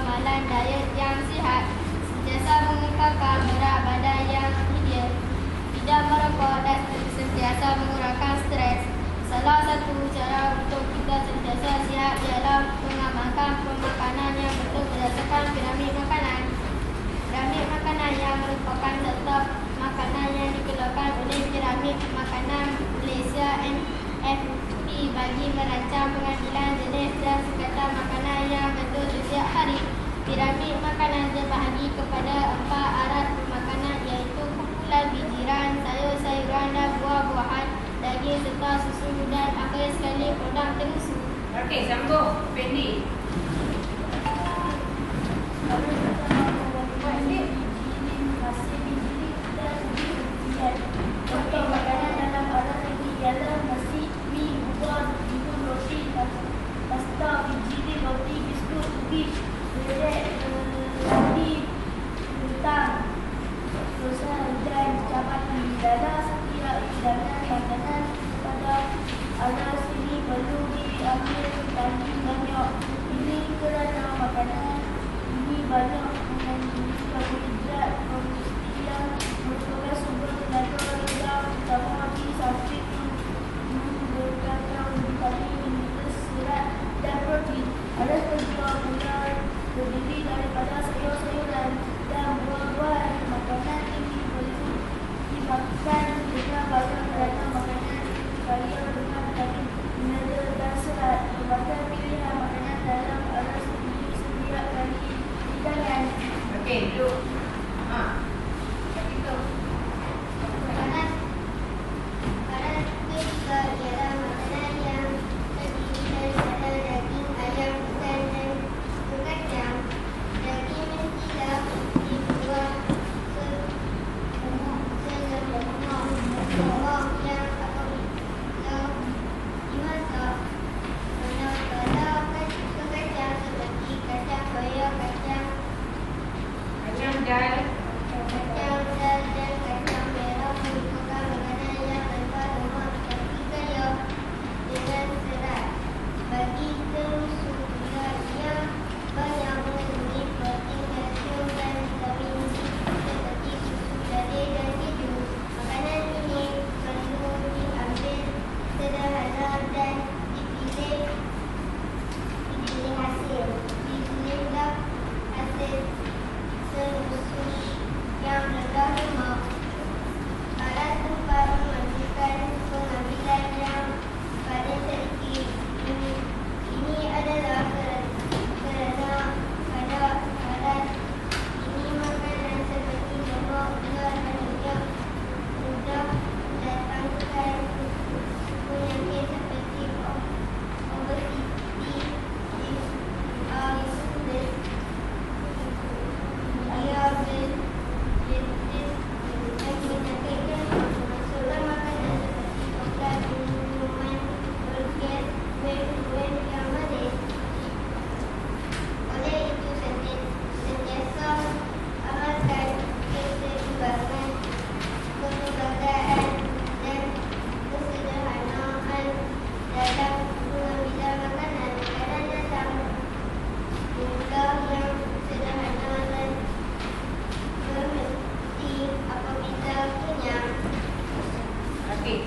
amalan diet yang sihat, sentiasa mengekalkan berat badan yang ideal, tidak merokok dan sentiasa mengurangkan stres. Salah satu cara untuk kita sentiasa sihat ialah mengamalkan pemakanan yang betul berdasarkan piramid makanan. Piramid makanan yang merupakan daftar makanan yang dikeluarkan oleh Piramid Makanan Malaysia MFP bagi merancang pengambilan jenis dan sekadar makanan yang betul setiap hari. Piramid makanan terbahagi kepada 4 arat makanan iaitu kumpulan bijiran, sayur-sayuran dan buah-buahan, daging serta susu dan akhir sekali produk terusu. Okey, sambung. Fendi. Contoh makanan dalam arat ini ialah nasi, mi, buah, bihun, roti, pasta, biji, roti, biskut, ubi, bedek, roti, kentang, dosa dan capati. Dalam setiap hidangan makanan pada arat ini perlu diambil daging banyak. Ini kerana makanan ini banyak mengandung karbohidrat yang merupakan sumber tenaga yang utama di samping mengandung vitamin, mineral, serat dan protein. Ada kedua pula terdiri daripada sayur-sayuran dan buah-buahan. Makanan ini perlu dimakan dengan banyak kerana makanan kaya dengan vitamin, mineral dan serat. Berbagai pilihan makanan dalam arat ini setiap kali hidangan. Okey, duduk. Makanan itu juga ialah makanan yang terdiri daripada daging ayam, ikan dan kacang. Daging mestilah dibuang selemah yang apabila dimasak. Manakala kacang seperti kacang koyo, kacang dal. Kacang dal dan kacang merah merupakan makanan yang tanpa lemak tetapi kaya dengan serat. Bagi terusu pula ia banyak mengandungi protein, kalsium dan vitamin C seperti susu kedelai dan keju. Makanan ini perlu diambil sederhana dan dipilih hasil. Dipilihlah hasil terusu yang rendah lemak. Arat tempat memastikan pengambilan yang paling sedikit. Ini adalah kerana pada arat ini makanan seperti lemak, gula dan minyak mudah mendatangkan penyakit seperti obesiti, diabetes, masuklah makanan seperti coklat, minuman bergas, kuih yang manis. Oleh itu sentiasa amalkan keseimbangan, kelembagaan dan kesederhanaan dalam pengambilan makanan. Makanan datang jumlah yang sederhana dan bermesti apabila kenyang. Okey.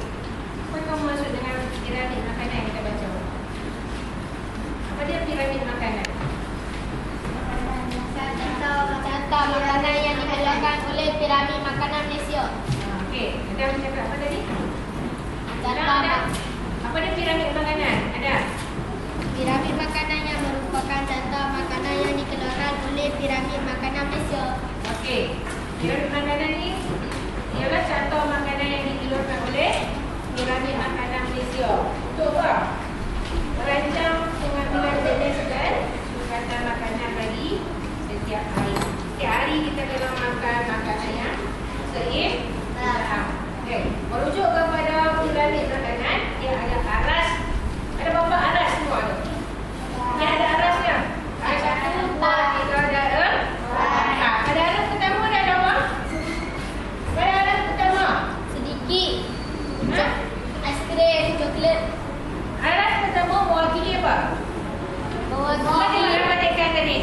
Apa kamu maksud dengan piramid makanan yang kita baca? Apa dia piramid makanan? Contoh makanan yang dikeluarkan oleh Piramid Makanan Malaysia. Okey, kita cakap apa tadi? Contoh Apa dia piramid makanan? Ada? piramid makanan yang merupakan contoh makanan yang dikeluarkan oleh Piramid Makanan Malaysia. Okey. Piramid makanan ni ialah contoh makanan yang dikeluarkan oleh Piramid Makanan Malaysia. Untuk apa? Merancang pengambilan jenis dan sukatan makanan bagi setiap hari. Setiap hari kita kena makan makanan yang seimbang. Okey. Merujuk kepada piramid makanan, dia ada aras. Ada berapa aras semua tu? Dia ada arasnya. Aras 1, 2, 3, ada 4. Pada aras pertama dah ada apa? Pada aras pertama Sedikit aiskrim, coklat. aras pertama mewakili apa? Mewakili Apa dia yang bacakan tadi?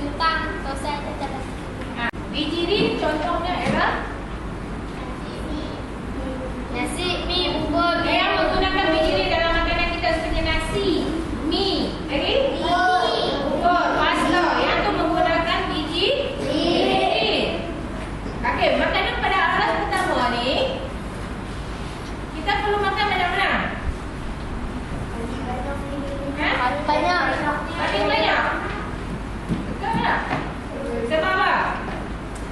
kentang, sausai cacat. Biji ni contohnya ialah Nasi, mie, bubur, yang menggunakan biji ni dalam makanan kita seperti nasi, mie, lagi? Bubur, pasta. Yang tu menggunakan biji ni. Okey, makanan pada aras pertama ni kita perlu makan mana-mana? banyak. Makin banyak. Betul tak? Sebab apa?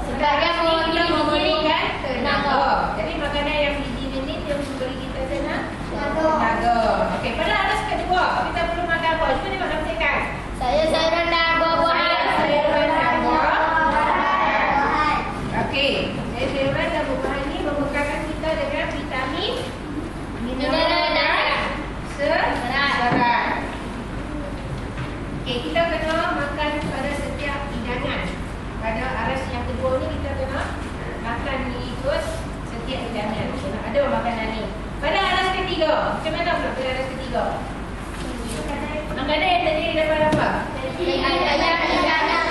Sebab dia ni kita memerlukan tenaga. tenaga. Jadi makanan yang biji ni dia memberi kita Tenaga. tenaga. Okey, pada aras kedua kita perlu makan apa? Cuba tengok dalam tekan. Sayur-sayuran dan buah-buahan. Sayuran dan buah-buahan. Okey, sayuran dan buah-buahan ni membekalkan kita dengan vitamin, Mineral dan serat. Okey, kita kena makan pada setiap hidangan. Pada aras yang kedua ni kita kena makan ni terus setiap hidangan. Kena ada makanan ni. Pada aras ketiga, macam mana pula pada aras ketiga? Makanan yang terdiri daripada apa? Daging ayam, ikan, dan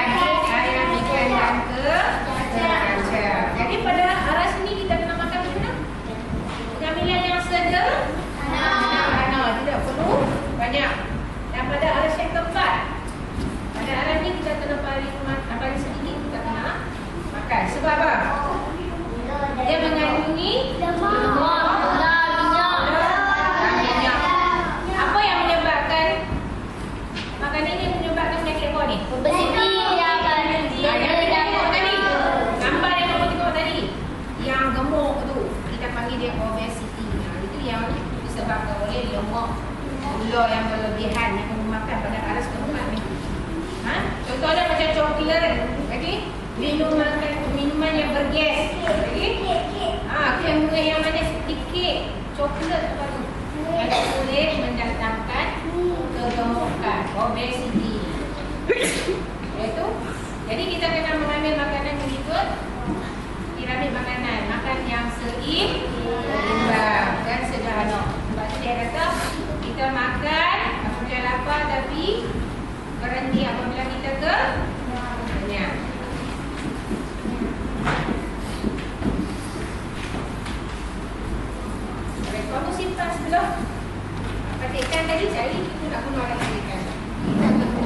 Daging, ayam, ikan dan kacang. Jadi pada aras ni kita kena makan macam mana? Pengambilan yang sederhana. Tidak perlu banyak. Dan pada aras yang keempat, pada aras ni kita kena paling sedikit kita kena makan. Sebab apa? Dia mengandungi lemak, gula, minyak. Apa yang menyebabkan makanan ini menyebabkan penyakit apa ni? Obesiti yang Yang kita tengok tadi, gambar yang kamu tengok tadi, yang gemuk tu kita panggil dia obesity. Itu yang disebabkan oleh lemak, gula yang berlebihan yang kamu makan pada aras keempat ni. Contohnya macam coklat, lagi minuman yang bergas, lagi kandungan yang manis sedikit, coklat apa tu? Yang boleh mendatangkan kegemukan, obesity. Iaitu, jadi kita kena mengambil makanan yang ikut piramid makanan. Makan yang seimbang dan sederhana. Sebab tu dia kata kita makan apabila lapar tapi berhenti apabila kita kenyang. Kamu simpan sebelum petikkan tadi cari kita nak keluar dari petikkan. Kita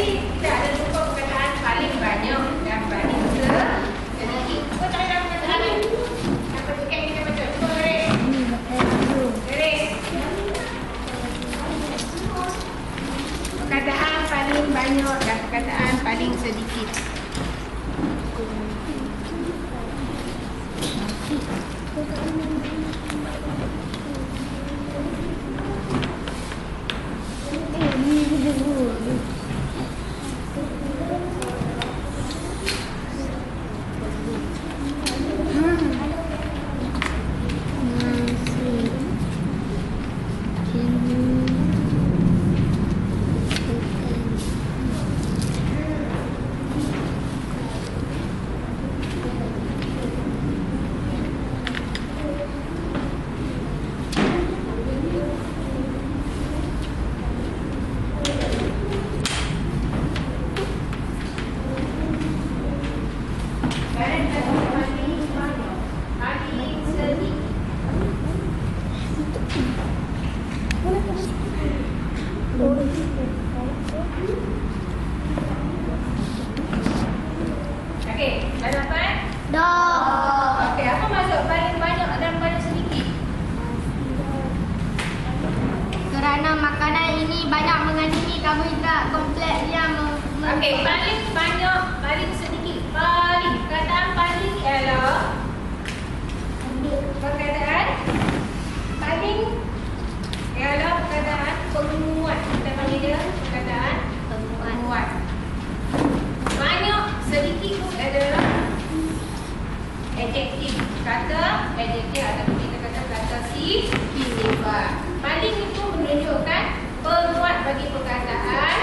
Jadi kita ada jumpa perkataan paling banyak dan paling sedikit. Kau cari dalam perkataan ni. Apa tu kan kita baca? Cuba garis. Garis. Perkataan paling banyak dan perkataan paling sedikit. Okey, dah dapat? Dah. Okey, apa maksud paling banyak dan paling sedikit? Kerana makanan ini banyak mengandungi karbohidrat kompleks yang Okey, paling banyak, paling sedikit. Paling, perkataan paling ialah perkataan paling ialah perkataan penguat. Kita panggil dia perkataan penguat. Banyak, sedikit tu adalah adjektif. Kata adjektif ataupun kita kata sifat. Paling itu menunjukkan penguat bagi perkataan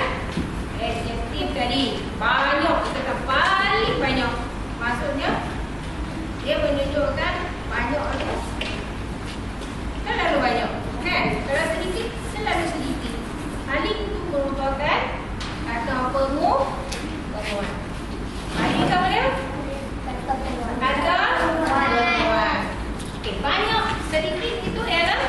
adjektif tadi. Banyak, kita kata paling banyak. Maksudnya dia menunjukkan banyak tu terlalu banyak. Kan? Kalau sedikit, terlalu sedikit. Paling itu merupakan kata penguat. Paling apa dia? Kata penguat. Okey, banyak, sedikit itu ialah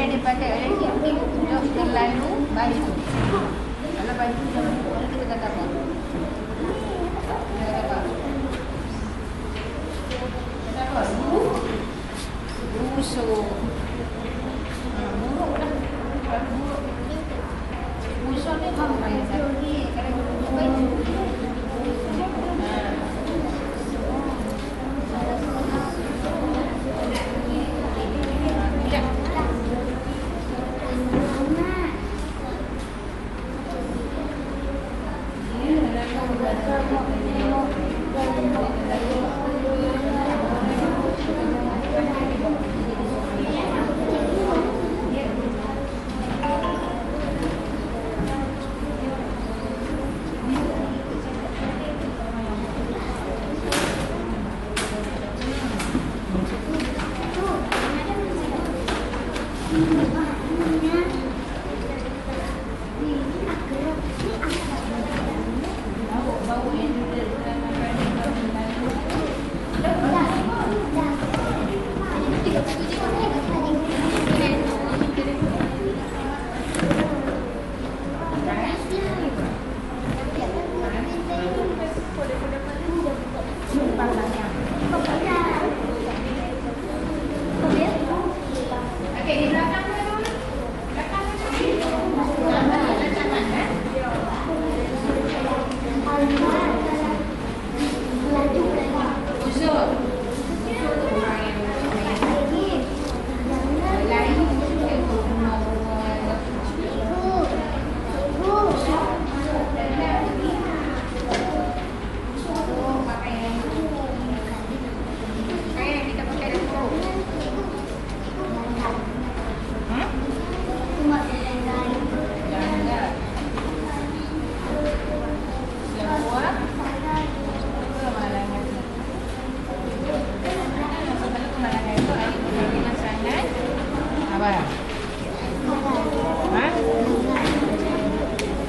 yang dipakai oleh kita untuk terlalu baju. Kalau baju yang mana kita kata apa? Kita kata apa? Kata apa? Busuk. Buruk lah. Kalau buruk. Busuk ni apa? Kalau buruk baju.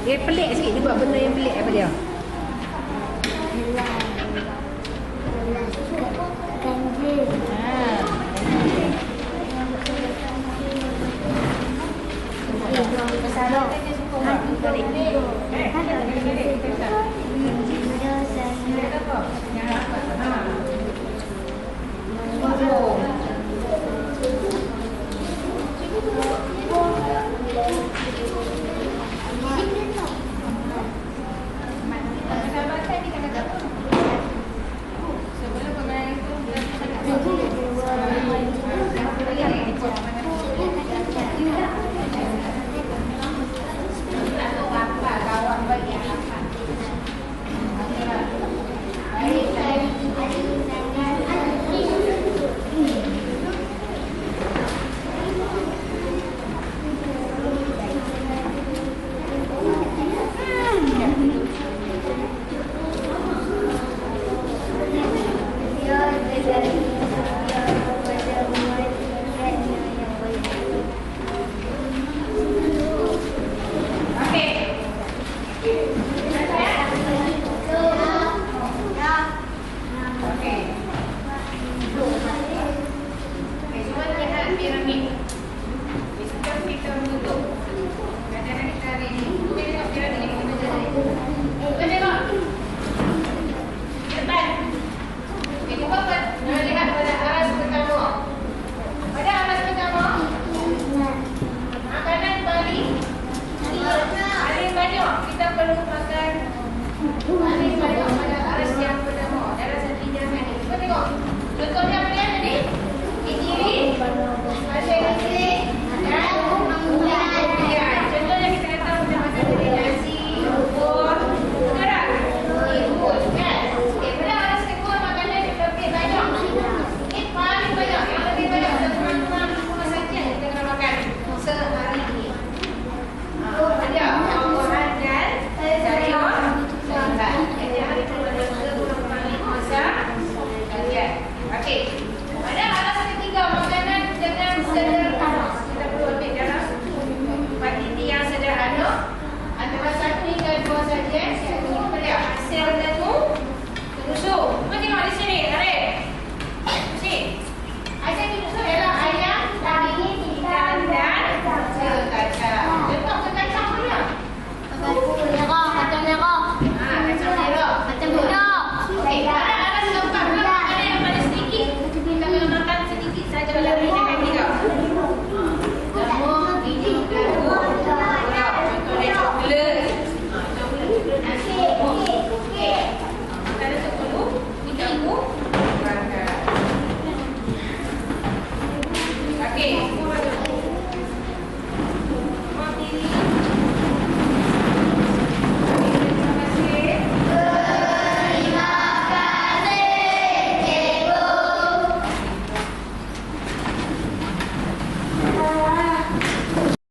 Dia pelik sikit, dia buat benda yang pelik apa dia?